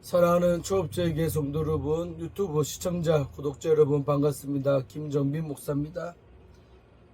사랑하는 초업제에게 성도 여러분, 유튜브 시청자, 구독자 여러분 반갑습니다. 김정빈 목사입니다.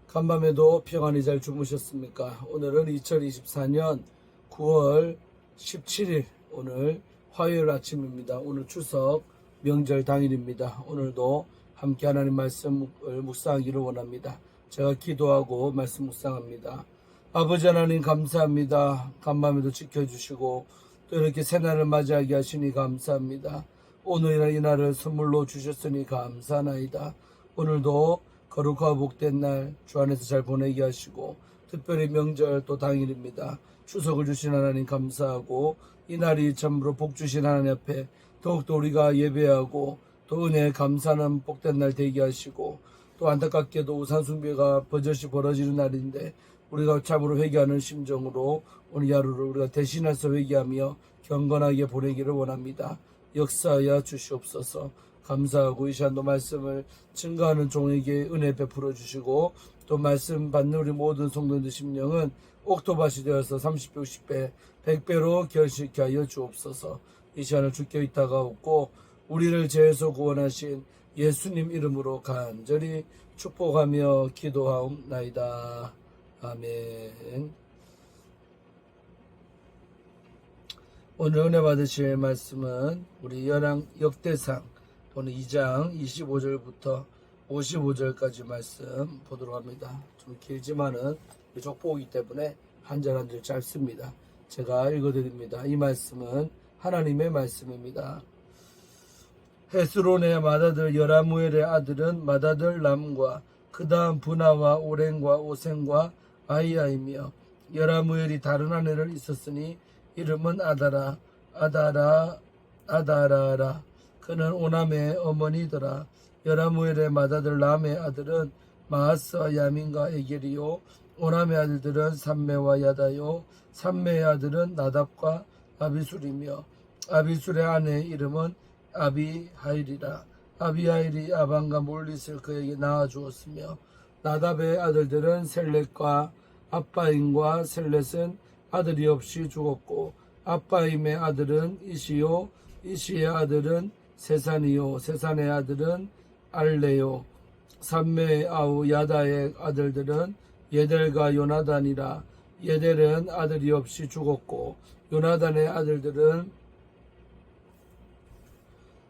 간밤에도 평안히 잘 주무셨습니까? 오늘은 2024년 9월 17일 오늘 화요일 아침입니다. 오늘 추석 명절 당일입니다. 오늘도 함께 하나님 말씀을 묵상하기를 원합니다. 제가 기도하고 말씀 묵상합니다. 아버지 하나님 감사합니다. 간밤에도 지켜주시고 또 이렇게 새날을 맞이하게 하시니 감사합니다. 오늘이나 이날을 선물로 주셨으니 감사나이다. 오늘도 거룩하고 복된 날 주 안에서 잘 보내게 하시고 특별히 명절 또 당일입니다. 추석을 주신 하나님 감사하고 이 날이 참으로 복 주신 하나님 앞에 더욱더 우리가 예배하고 또 은혜에 감사하는 복된 날 되게 하시고 또 안타깝게도 우상숭배가 버젓이 벌어지는 날인데 우리가 참으로 회개하는 심정으로 오늘 하루를 우리가 대신해서 회개하며 경건하게 보내기를 원합니다. 역사하여 주시옵소서. 감사하고 이 시간도 말씀을 증거하는 종에게 은혜 베풀어 주시고 또 말씀 받는 우리 모든 성도들 심령은 옥토밭이 되어서 30배, 60배, 100배로 결실케 하여 주옵소서. 이 시간을 주께 의탁하옵고 우리를 죄에서 구원하신 예수님 이름으로 간절히 축복하며 기도하옵나이다. 아멘. 오늘 은혜 받으실 말씀은 우리 역대상 또는 2장 25절부터 55절까지 말씀 보도록 합니다. 좀 길지만은 족보이기 때문에 한 절 한 절 짧습니다. 제가 읽어드립니다. 이 말씀은 하나님의 말씀입니다. 헤스론의 맏아들 여라무엘의 아들은 맏아들 람과 그 다음 분하와 오렌과 오센과 아이야이며 여라무엘이 다른 아내를 있었으니 이름은 아다라라. 그는 오남의 어머니더라. 여라무엘의 맏아들 람의 아들은 마하스와 야민과 에겔이요 오남의 아들들은 삼메와 야다요 삼메의 아들은 나답과 아비술이며 아비술의 아내의 이름은 아비하일이라. 아비하일이 아반과 몰릿을 그에게 낳아주었으며 나답의 아들들은 셀렛과 아빠임과 셀렛은 아들이 없이 죽었고 아빠임의 아들은 이시요 이시의 아들은 세산이요 세산의 아들은 알레요 삼메의 아우 야다의 아들들은 예델과 요나단이라. 예델은 아들이 없이 죽었고 요나단의 아들들은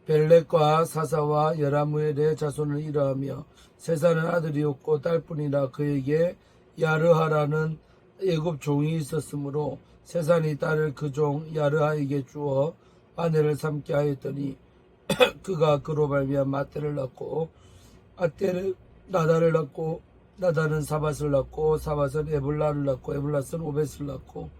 벨렉과 사사와 여라무엘의 자손을 이러하며 세산은 아들이 없고 딸뿐이라. 그에게 야르하라는 애굽 종이 있었으므로 세산이 딸을 그 종 야르하에게 주어 아내를 삼게 하였더니 그가 그로 말미암아 마떼를 낳고 아떼는 나다를 낳고 나다는 사밧을 낳고 사밧은 에블라를 낳고 에블라스는 오벳을 낳고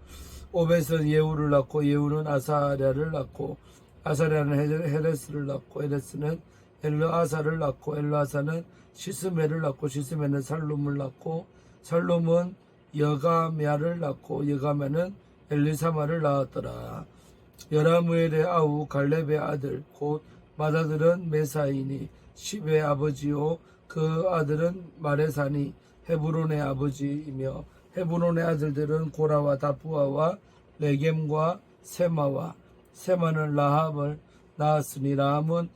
오벳은 예후를 낳고 예후는 아사랴를 낳고 아사랴는 헤레스를 낳고 헤레스는 엘르아사를 낳고 엘르아사는 시스메를 낳고 시스메는 살룸을 낳고 살룸은 여가메아를 낳고 여가메는 엘리사마를 낳았더라. 여라무엘의 아우 갈렙의 아들 곧 맏아들은 메사이니 십의 아버지요 그 아들은 마레사니 헤브론의 아버지이며 헤브론의 아들들은 고라와 다푸아와 레겜과 세마와 세마는 라함을 낳았으니 라함은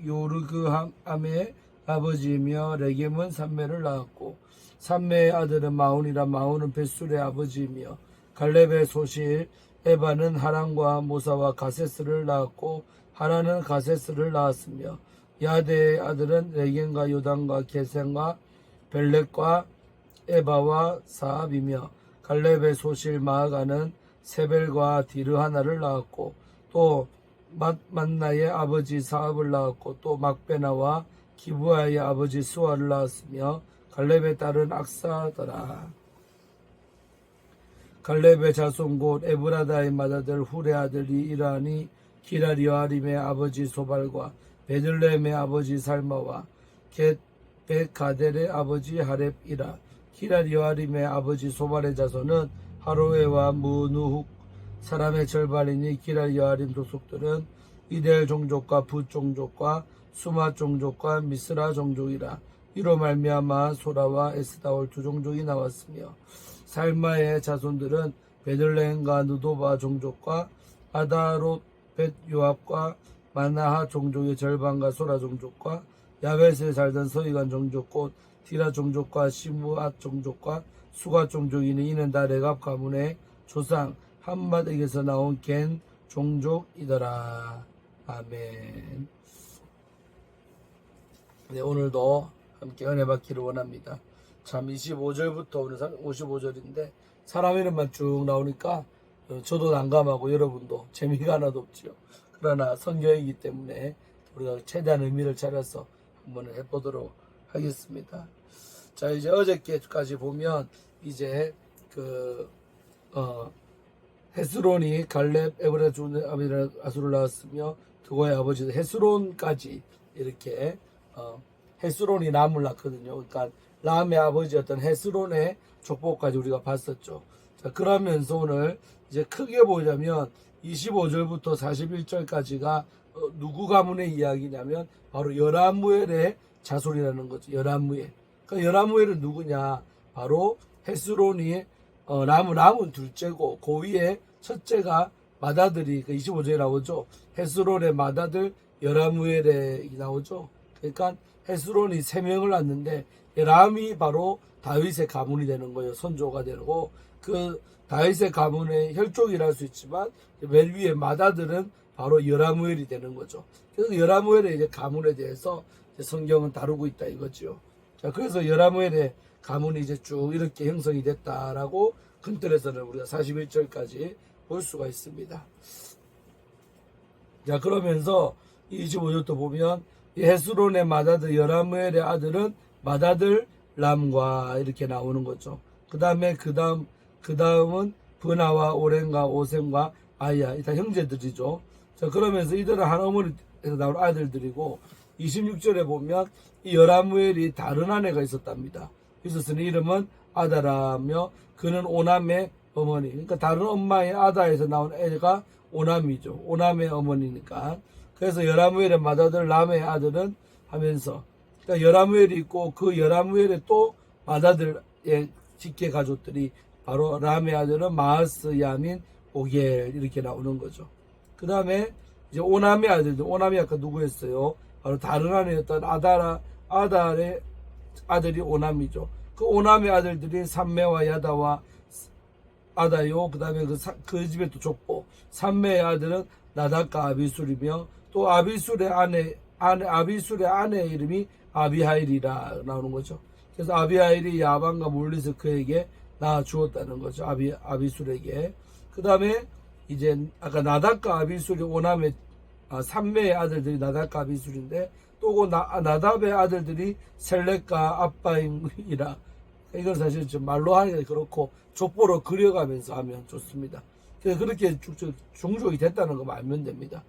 요르그함의 아버지이며 레겜은 삼메를 낳았고 삼메의 아들은 마온이라. 마온은 벳술의 아버지이며 갈렙의 소실 에바는 하란과 모사와 가세스를 낳았고 하란은 가세스를 낳았으며 야데의 아들은 레겜과 요단과 게셈과 벨렉과 에바와 사압이며 갈렙의 소실 마아가는 세벨과 디르하나를 낳았고 또 만나의 아버지 사압을 낳았고 또 막베나와 기브아의 아버지 스와를 낳았으며 갈렙의 딸은 악사더라. 갈렙의 자손 곧 에브라다의 맏아들 훌의 아들이 이라니 기라리아림의 아버지 소발과 베들레헴의 아버지 살마와 벳가델의 아버지 하렙이라. 기라리아림의 아버지 소발의 자손은 하로에와 무누훅 사람의 절반이니 기라리아림 족속들은 이델 종족과 붓 종족과 수마 종족과 미스라 종족이라. 이로 말미암아 소라와 에스다올 두 종족이 나왔으며 살마의 자손들은 베들레헴과 느도바 종족과 아다롯 야펫 요압과 마나하 종족의 절반과 소라 종족과 야벳에 살던 서기관 종족과 디라 종족과 시므앗 종족과 수가 종족이니 이는 다 레갑 가문의 조상 함맛에게서 나온 겐 종족이더라. 아멘. 네, 오늘도 함께 은혜 받기를 원합니다. 참 25절부터 오늘 55절인데 사람 이름만 쭉 나오니까 저도 난감하고 여러분도 재미가 하나도 없죠. 그러나 성경이기 때문에 우리가 최대한 의미를 찾아서 한번 해보도록 하겠습니다. 자, 이제 어저께까지 보면 이제 헤스론이 갈렙 에브라 중 아수를 낳았으며 그거의 아버지 헤스론까지 이렇게 헤스론이 람을 낳거든요. 그러니까 람의 아버지였던 헤스론의 족보까지 우리가 봤었죠. 자, 그러면서 오늘 이제 크게 보자면 25절부터 41절까지가 누구 가문의 이야기냐면 바로 여라무엘의 자손이라는 거죠. 여라무엘. 그러니까 여라무엘은 누구냐? 바로 헤스론이 람은 둘째고 그 위에 첫째가 맏아들이 25절에 나오죠. 헤스론의 맏아들 여라무엘에 나오죠. 그러니까 헤스론이 3명을 낳는데 람이 바로 다윗의 가문이 되는 거예요. 선조가 되고 그 다윗의 가문의 혈족이라 할 수 있지만 맨 위에 맏아들은 바로 여라무엘이 되는 거죠. 그래서 여라무엘의 이제 가문에 대해서 이제 성경은 다루고 있다 이거죠. 자, 그래서 여라무엘의 가문이 이제 쭉 이렇게 형성이 됐다라고 큰틀에서는 우리가 41절까지 볼 수가 있습니다. 자, 그러면서 25절도 보면 이 헤스론의 맏아들 여라무엘의 아들은 맏아들 람과 이렇게 나오는 거죠. 그 다음은 브나와 오렌과 오셈과 아야, 다 형제들이죠. 자, 그러면서 이들은 한 어머니에서 나온 아들들이고 26절에 보면 이 여라무엘이 다른 아내가 있었답니다. 있었으니 이름은 아다라며 그는 오남의 어머니. 그러니까 다른 엄마의 아다에서 나온 애가 오남이죠. 오남의 어머니니까. 그래서 여라무엘의 맏아들 람의 아들은 하면서 그러니까 여라무엘이 있고 그 여라무엘의 또 맏아들의 직계 가족들이 바로 람의 아들은 마하스, 야민, 오겔 이렇게 나오는 거죠. 그 다음에 이제 오남의 아들들, 오남이 아까 누구였어요? 바로 다른 아내였던 아달의 아들이 오남이죠. 그 오남의 아들들이 삼매와 야다와 아다요. 그 다음에 그 집에 또 족보. 삼매의 아들은 나답과 아비술이며 또 아비술의 아내의 이름이 아비하일이라 나오는 거죠. 그래서 아비하일이 야반과 몰리서 그에게 낳아 주었다는 거죠. 아비술에게. 그 다음에 이제 아까 나답과 아비술이 오남의 삼매의 아들들이 나답과 아비술인데 또 나답의 아들들이 셀렉과 아빠임이라. 이건 사실 좀 말로 하기가 그렇고 족보로 그려가면서 하면 좋습니다. 그래서 그렇게 종족이 됐다는 거 알면 됩니다.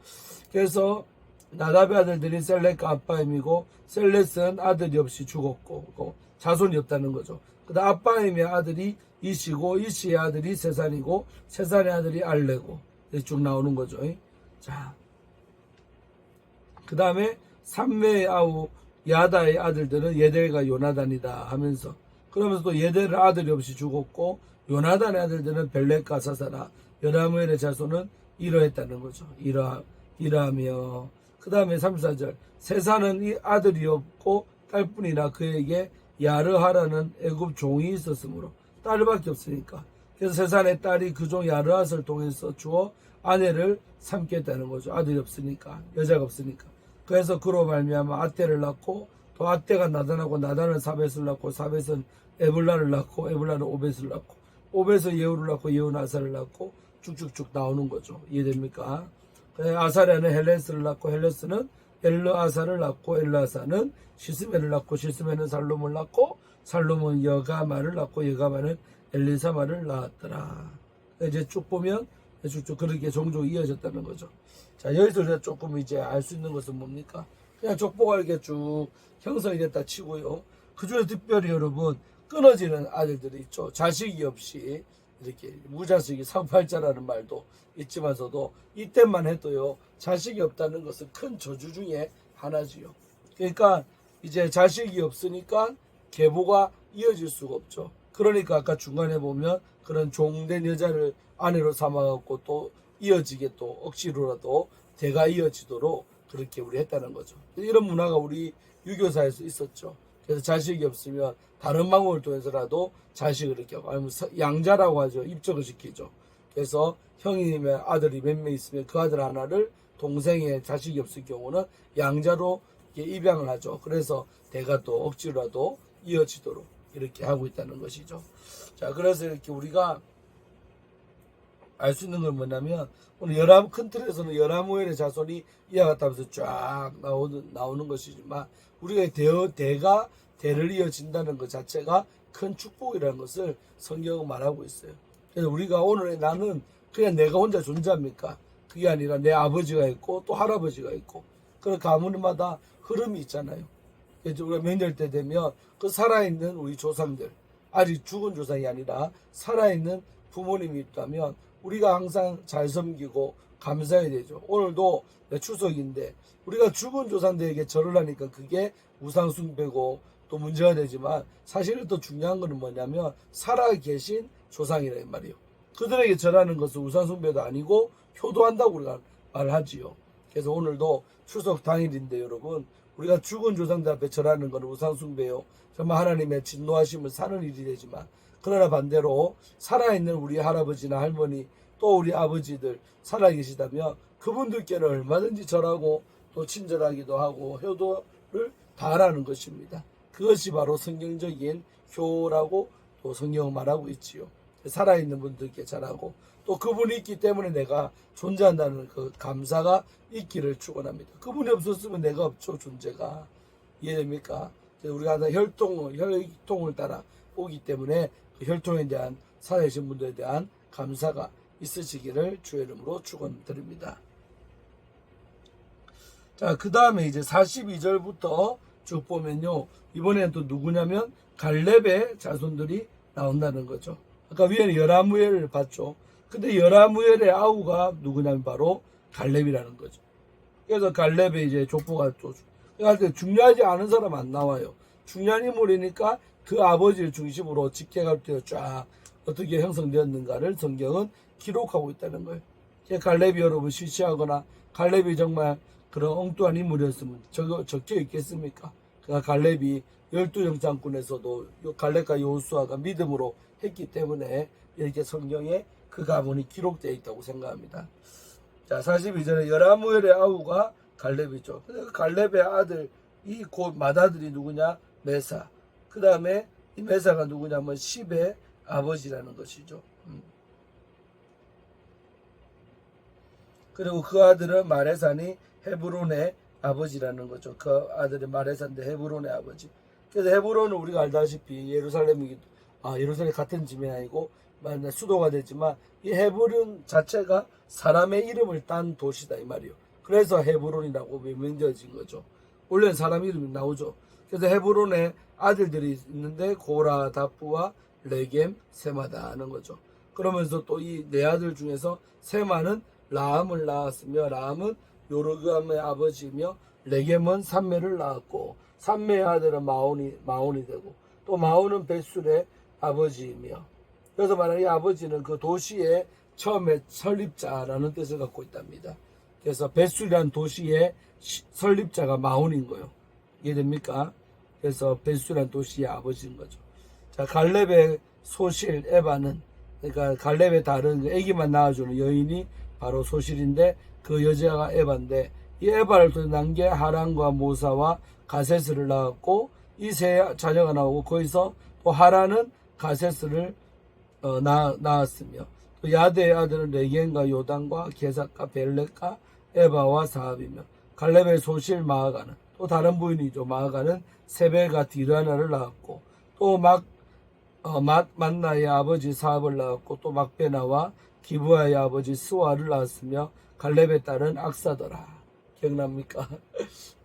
그래서 나답의 아들들이 셀렉과 아빠임이고 셀렛은 아들이 없이 죽었고 자손이 없다는 거죠. 그다음 아빠임의 아들이 이시고 이시의 아들이 세산이고 세산의 아들이 알레고 쭉 나오는 거죠. 자, 그 다음에 삼매의 아우 야다의 아들들은 예델과 요나단이다 하면서 그러면서 또 예델은 아들이 없이 죽었고 요나단의 아들들은 벨렉과 사사라 여라무엘의 자손은 이러했다는 거죠. 이러하며 그 다음에 34절 세산은 이 아들이 없고 딸뿐이라 그에게 야르하라는 애굽 종이 있었으므로 딸밖에 없으니까 그래서 세산의 딸이 그 종 야르핫을 통해서 주어 아내를 삼겠다는 거죠. 아들이 없으니까 여자가 없으니까 그래서 그로 말미암아 아떼를 낳고 또 아떼가 나단하고 나단은 사벳을 낳고 사벳은 에블라를 낳고 에블라는 오벳을 낳고 오벳은 예후를 낳고 예후는 아사를 낳고 쭉쭉쭉 나오는 거죠. 이해됩니까? 아사랴는 헬레스를 낳고 헬레스는 엘르아사를 낳고 엘르아사는 시스메를 낳고 시스메는 살롬을 낳고 살롬은 여가마를 낳고 여가마는 엘리사마를 낳았더라. 이제 쭉 보면 쭉쭉 그렇게 종족이 이어졌다는 거죠. 자, 여기서 우리가 조금 이제 알 수 있는 것은 뭡니까? 그냥 족보가 이렇게 쭉 형성이 됐다 치고요. 그 중에 특별히 여러분 끊어지는 아들들이 있죠. 자식이 없이 이렇게 무자식이 상팔자라는 말도 있지만서도 이때만 해도요 자식이 없다는 것은 큰 저주 중에 하나지요. 그러니까 이제 자식이 없으니까 계보가 이어질 수가 없죠. 그러니까 아까 중간에 보면 그런 종된 여자를 아내로 삼아갖고 또 이어지게 또 억지로라도 대가 이어지도록 그렇게 우리 했다는 거죠. 이런 문화가 우리 유교사에서 있었죠. 그래서 자식이 없으면 다른 방법을 통해서라도 자식을 이렇게 아니면 양자라고 하죠. 입적을 시키죠. 그래서 형님의 아들이 몇 명 있으면 그 아들 하나를 동생의 자식이 없을 경우는 양자로 입양을 하죠. 그래서 대가 또 억지로라도 이어지도록 이렇게 하고 있다는 것이죠. 자, 그래서 이렇게 우리가 알 수 있는 건 뭐냐면 오늘 큰 틀에서는 열하무엘의 자손이 이와 같다면서 쫙 나오는 것이지만 우리가 대가 대를 이어진다는 것 자체가 큰 축복이라는 것을 성경은 말하고 있어요. 그래서 우리가 오늘 나는 그냥 내가 혼자 존재합니까? 그게 아니라 내 아버지가 있고 또 할아버지가 있고 그런 가문마다 흐름이 있잖아요. 그래서 우리가 명절 때 되면 그 살아있는 우리 조상들 아직 죽은 조상이 아니라 살아있는 부모님이 있다면 우리가 항상 잘 섬기고 감사해야 되죠. 오늘도 추석인데 우리가 죽은 조상들에게 절을 하니까 그게 우상숭배고 또 문제가 되지만 사실은 더 중요한 것은 뭐냐면 살아계신 조상이라 이 말이에요. 그들에게 절하는 것은 우상숭배도 아니고 효도한다고 우리가 말하지요. 그래서 오늘도 추석 당일인데 여러분 우리가 죽은 조상들 앞에 절하는 것은 우상숭배요. 정말 하나님의 진노하심을 사는 일이 되지만 그러나 반대로 살아있는 우리 할아버지나 할머니 또 우리 아버지들 살아계시다면 그분들께는 얼마든지 절하고 또 친절하기도 하고 효도를 다하라는 것입니다. 그것이 바로 성경적인 효라고 또 성경은 말하고 있지요. 살아있는 분들께 잘하고 또 그분이 있기 때문에 내가 존재한다는 그 감사가 있기를 축원합니다. 그분이 없었으면 내가 없죠. 존재가 이해됩니까? 우리가 항상 혈통을 따라 오기 때문에 그 혈통에 대한 살아계신 분들에 대한 감사가 있으시기를 주의 이름으로 축원드립니다. 자, 그 다음에 이제 42절부터 쭉 보면요. 이번에는 또 누구냐면 갈렙의 자손들이 나온다는 거죠. 아까 위에는 열하무엘을 봤죠. 근데 열하무엘의 아우가 누구냐면 바로 갈렙이라는 거죠. 그래서 갈렙의 이제 족보가 또 그러니까 중요하지 않은 사람 안 나와요. 중요한 인물이니까 그 아버지를 중심으로 직계가 쫙 어떻게 형성되었는가를 성경은 기록하고 있다는 거예요. 갈렙이 여러분 시시하거나 갈렙이 정말 그런 엉뚱한 인물이었으면 적혀 있겠습니까? 그러니까 갈렙이 12령 장군에서도 갈렙과 여호수아가 믿음으로 했기 때문에 이렇게 성경에 그 가문이 기록되어 있다고 생각합니다. 자, 42절에 열하무엘의 아우가 갈렙이죠. 그 갈렙의 아들 이 곧 맏아들이 누구냐? 메사. 그 다음에 이 메사가 누구냐면 십의 아버지라는 것이죠. 그리고 그 아들은 마레산이 헤브론의 아버지라는 거죠. 그 아들이 마레산인데 헤브론의 아버지. 그래서 헤브론은 우리가 알다시피 예루살렘 같은 지명이 아니고 수도가 되지만 이 헤브론 자체가 사람의 이름을 딴 도시다 이 말이에요. 그래서 헤브론이라고 명명되어진 거죠. 원래는 사람 이름이 나오죠. 그래서 헤브론에 아들들이 있는데 고라, 다프와 레겜, 세마다 하는 거죠. 그러면서 또 이 네 아들 중에서 세마는 라함을 낳았으며 라함은 요르감의 아버지이며 레겜은 삼메를 낳았고 삼메의 아들은 마온이 되고 또 마온은 벳술의 아버지이며 그래서 말하는 이 아버지는 그 도시의 처음에 설립자라는 뜻을 갖고 있답니다. 그래서 벳술이라는 도시의 설립자가 마온인 거예요. 이해됩니까? 그래서 벳술이라는 도시의 아버지인 거죠. 자, 갈렙의 소실 에바는 그러니까 갈렙의 다른 아기만 낳아주는 여인이 바로 소실인데 그 여자가 에바인데 이 에바를 또 낳은 게 하란과 모사와 가세스를 낳았고 이 세 자녀가 나오고 거기서 또 하란은 가세스를 낳았으며 또 야대의 아들은 레겐과 요단과 게삭과 벨렉과 에바와 사합이며 갈렙의 소실 마아가는 또 다른 부인이죠. 마아가는 세베가 디르하나를 낳았고 또 만나의 아버지 사합을 낳았고 또 막베나와 기브아의 아버지 스와를 낳았으며 갈렙의 딸은 악사더라. 기억납니까?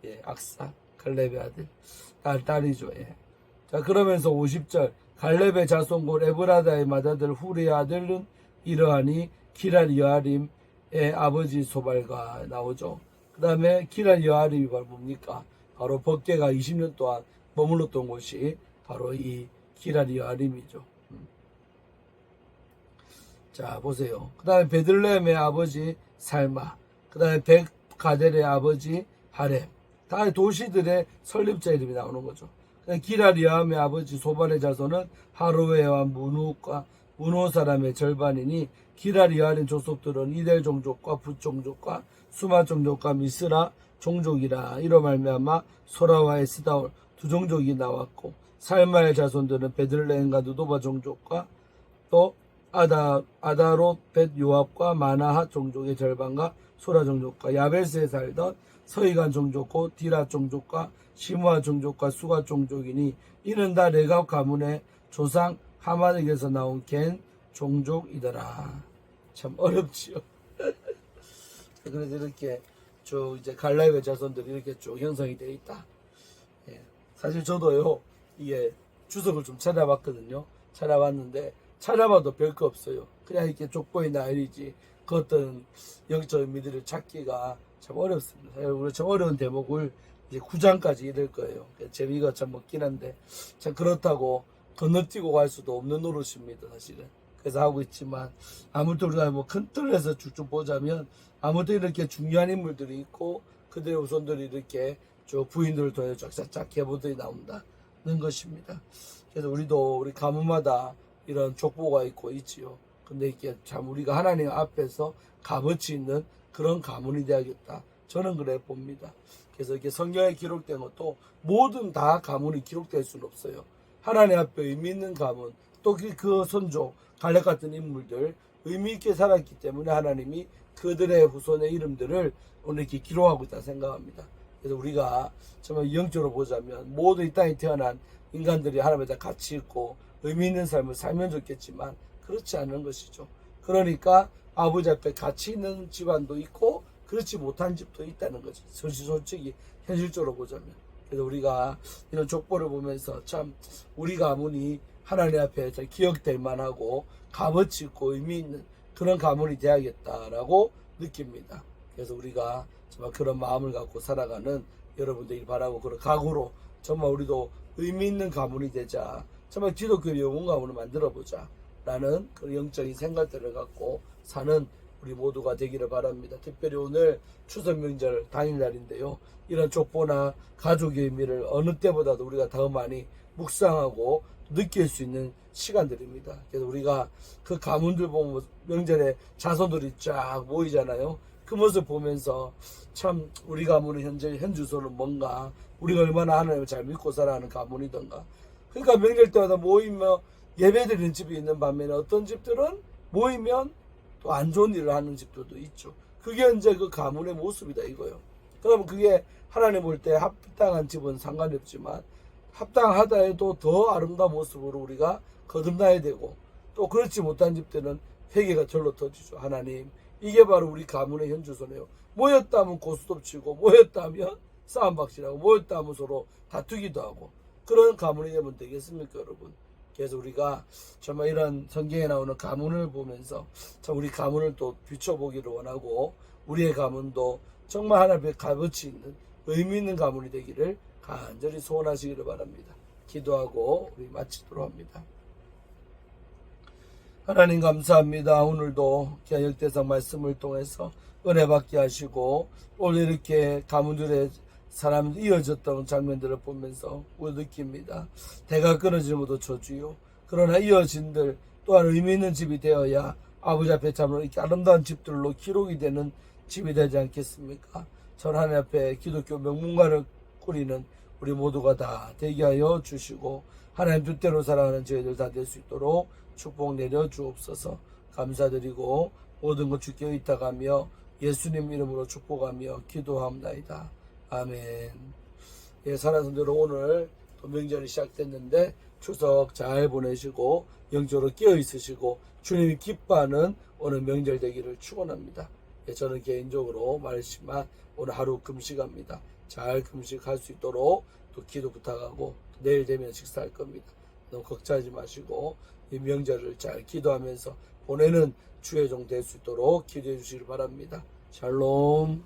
예, 악사 갈렙의 아들 딸이죠. 예. 자, 그러면서 50절 갈렙의 자손 곧 에브라다의 맏아들 후리의 아들은 이러하니 기란 여아림의 아버지 소발과 나오죠. 그 다음에 기란 여아림이 바로 뭡니까? 바로 법궤가 20년 동안 머물렀던 곳이 바로 이 기란 여아림이죠. 자, 보세요. 그 다음에 베들레헴의 아버지 살마, 그 다음에 백가델의 아버지 하렘, 다 도시들의 설립자 이름이 나오는 거죠. 기라리암의 아버지 소발의 자손은 하로웨와 문호 사람의 절반이니, 기라리암의 족속들은 이델 종족과 붓 종족과 수마 종족과 미스라 종족이라. 이로 말미암아 소라와 에스다올 두 종족이 나왔고, 살마의 자손들은 베들레헴과 느도바 종족과 또 아다롯 벳 요압과 마나핫 종족의 절반과 소라 종족과 야베스에 살던 서이간 종족과 디라 종족과 시므아 종족과 수가 종족이니, 이는 다 레갑 가문의 조상 하만에게서 나온 겐 종족이더라. 참 어렵지요. 그래서 이렇게 쭉 이제 갈라의 자손들이 이렇게 쭉 형성이 되어 있다. 예. 사실 저도요, 이게 주석을 좀 찾아봤거든요. 찾아봤는데 찾아봐도 별거 없어요. 그냥 이렇게 족보의 나열이지 그 어떤 영적 의미들을 찾기가 참 어렵습니다. 우리 참 어려운 대목을 이제 9장까지 이룰 거예요. 재미가 참 없긴 한데, 참 그렇다고 건너뛰고 갈 수도 없는 노릇입니다, 사실은. 그래서 하고 있지만, 아무튼 우리가 뭐 큰 틀에서 쭉쭉 보자면, 아무튼 이렇게 중요한 인물들이 있고, 그들의 후손들이 이렇게 쭉 부인들을 통해 쫙쫙쫙 계보들이 나온다는 것입니다. 그래서 우리도 우리 가문마다 이런 족보가 있고 있지요. 근데 이게 참 우리가 하나님 앞에서 값어치 있는 그런 가문이 되야겠다. 저는 그래 봅니다. 그래서 이렇게 성경에 기록된 것도 모든 다 가문이 기록될 수는 없어요. 하나님 앞에 의미 있는 가문, 또 그 선조, 갈렙 같은 인물들 의미 있게 살았기 때문에 하나님이 그들의 후손의 이름들을 오늘 이렇게 기록하고 있다 생각합니다. 그래서 우리가 정말 영적으로 보자면 모두 이 땅에 태어난 인간들이 하나님에 가치 있고 의미 있는 삶을 살면 좋겠지만 그렇지 않은 것이죠. 그러니까 아버지 앞에 가치 있는 집안도 있고 그렇지 못한 집도 있다는 거죠. 솔직히 현실적으로 보자면. 그래서 우리가 이런 족보를 보면서 참 우리 가문이 하나님 앞에 잘 기억될 만하고 값어치 있고 의미 있는 그런 가문이 되야겠다라고 느낍니다. 그래서 우리가 정말 그런 마음을 갖고 살아가는 여러분들이 바라고 그런 각오로 정말 우리도 의미 있는 가문이 되자. 정말 기독교 영혼 가문을 만들어보자 라는 그런 영적인 생각들을 갖고 사는 우리 모두가 되기를 바랍니다. 특별히 오늘 추석 명절 당일날인데요. 이런 족보나 가족의 의미를 어느 때보다도 우리가 더 많이 묵상하고 느낄 수 있는 시간들입니다. 그래서 우리가 그 가문들 보면 명절에 자손들이 쫙 모이잖아요. 그 모습 보면서 참 우리 가문의 현 주소는 뭔가, 우리가 얼마나 하나님을 잘 믿고 살아가는 가문이던가. 그러니까 명절 때마다 모이면 예배드리는 집이 있는 반면에 어떤 집들은 모이면 또 안 좋은 일을 하는 집들도 있죠. 그게 이제 그 가문의 모습이다 이거요. 그러면 그게 하나님 볼 때 합당한 집은 상관이 없지만 합당하다 해도 더 아름다운 모습으로 우리가 거듭나야 되고, 또 그렇지 못한 집들은 회개가 절로 터지죠. 하나님, 이게 바로 우리 가문의 현주소네요. 모였다 하면 고스톱 치고, 모였다 하면 싸움박질하고, 모였다 하면 서로 다투기도 하고, 그런 가문이 되면 되겠습니까, 여러분? 그래서 우리가 정말 이런 성경에 나오는 가문을 보면서 참 우리 가문을 또 비춰보기를 원하고, 우리의 가문도 정말 하나님의 값어치 있는 의미 있는 가문이 되기를 간절히 소원하시기를 바랍니다. 기도하고 우리 마치도록 합니다. 하나님 감사합니다. 오늘도 역대상 말씀을 통해서 은혜 받게 하시고 오늘 이렇게 가문들의 사람 이어졌던 장면들을 보면서 우리 느낍니다. 대가 끊어지는 것도 저주요. 그러나 이어진들 또한 의미 있는 집이 되어야 아버지 앞에 참 이렇게 아름다운 집들로 기록이 되는 집이 되지 않겠습니까? 전 하나님 앞에 기독교 명문가를 꾸리는 우리 모두가 다 되게 하여 주시고 하나님 뜻대로 살아가는 저희들 다 될 수 있도록 축복 내려 주옵소서. 감사드리고 모든 것 주께 의탁하며 예수님 이름으로 축복하며 기도합니다. 아멘. 예, 사랑하는 성도들, 오늘 또 명절이 시작됐는데 추석 잘 보내시고 영적으로 깨어 있으시고 주님이 기뻐하는 오늘 명절 되기를 축원합니다. 예, 저는 개인적으로 말했지만 오늘 하루 금식합니다. 잘 금식할 수 있도록 또 기도 부탁하고 내일 되면 식사할 겁니다. 너무 걱정하지 마시고 이 명절을 잘 기도하면서 보내는 주의 종 될 수 있도록 기도해 주시길 바랍니다. 샬롬.